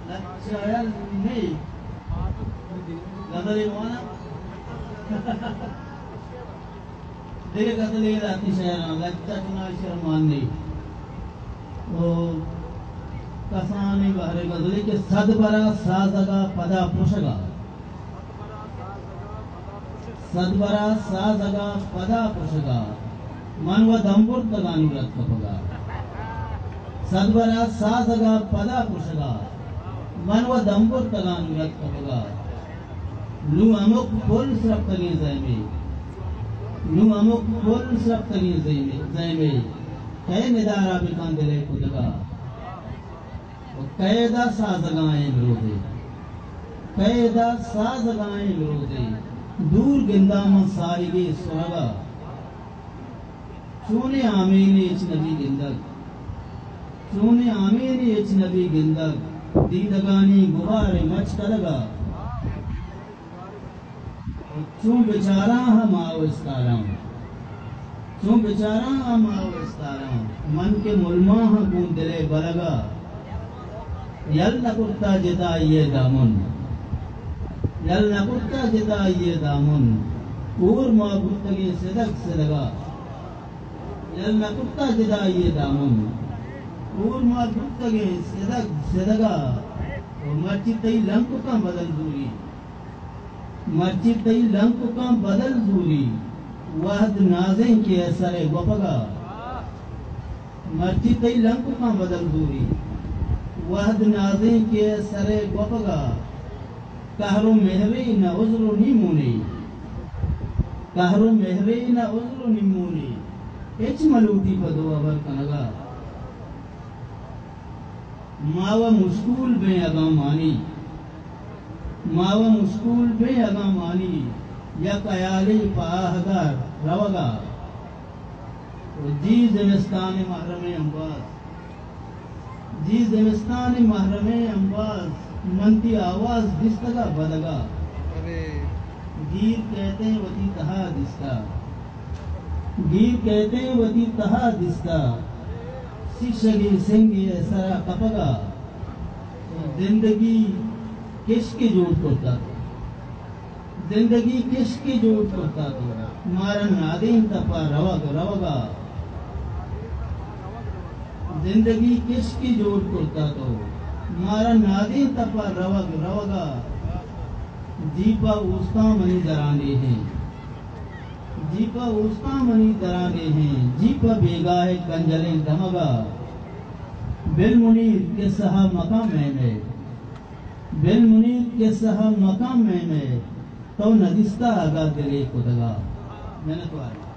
लच्छयन्नि गदली मोना देखिए गदली राती शहर लच्चा चुनाव शर्मानी वो कसानी बाहर गदली के सदबरा साजगा पदा पुषगा सदबरा साजगा पदा पुषगा मनव दंबुर तगानुरत कपगा सदबरा साजगा पदा पुषगा मनव दंबुर तगानुरत कपगा लू अमुक फुल श्रप्तनी ज़ैमे लू अमुक फुल श्रप्तनी ज़ैमे कह निदारा बिकान दिले कुदगा कैदा साजगाएं विरोधे कैदा साजगाएं विरोधे दूर गिंदा में सारिगे सुरगा चूने आमीने इच नबी गिंदक चूने आमीने इच नबी गिंदक दीदगानी गुबारे मच कलगा चूं बेचारा हम आवस्तारां चूं बेचारा हम आवस्तारां मन के मुल्मा हकूं दिले बलगा यल नकुर्ता जिता ये दामुन यल नकुर्ता जिता ये दामुन पूर माबुत्तगे सिदक सिदगा यल नकुर्ता जिता ये दामुन पूर माबुत्तगे सिदक सिदगा मर्ची तई लंक का बदल दूरी मर्ची तई लंक का बदल दूरी वहद नाज़ें के असरे वफगा मर्ची तई लंक का बदल दूरी वहद नाज़ें के असरे वफगा कहरो मेहरे न उज़्र निमुनी कहरो मेहरे न उज़्र निमुनी एच मलूटी पदो अबर कनगा मावा मुश्कुल बे अगा मानी मावा मुश्कुल बे अगा मानी या कयाली पाहदा रवगा जी ज़िमिस्तान महरमे अंबास जी ज़िमिस्तान महरमे अंबास मनती आवाज दिस्तगा बदगा गीर कहते हैं वती तहा दिस्ता गीर कहते हैं वती तहा दिस्ता शिक्षगी सिंगी सरा कपगा जिंदगी किसकी जोड़ करता जिंदगी किसकी जोड़ करता तो मारन नादीन तपा रवग रवगा जिंदगी किसकी जोड़ करता तो मारा नादी तपा रवग रवगा जीपा उसका मनी दराने हैं जीपा उसका मनी दराने हैं जीपा बेगा है कंजले दमगा बिल मुनीर के सहा मकाम में बिल मुनीर के सहा मकाम में तो नदिस्ता आगा दिले खुदगा मैंने तो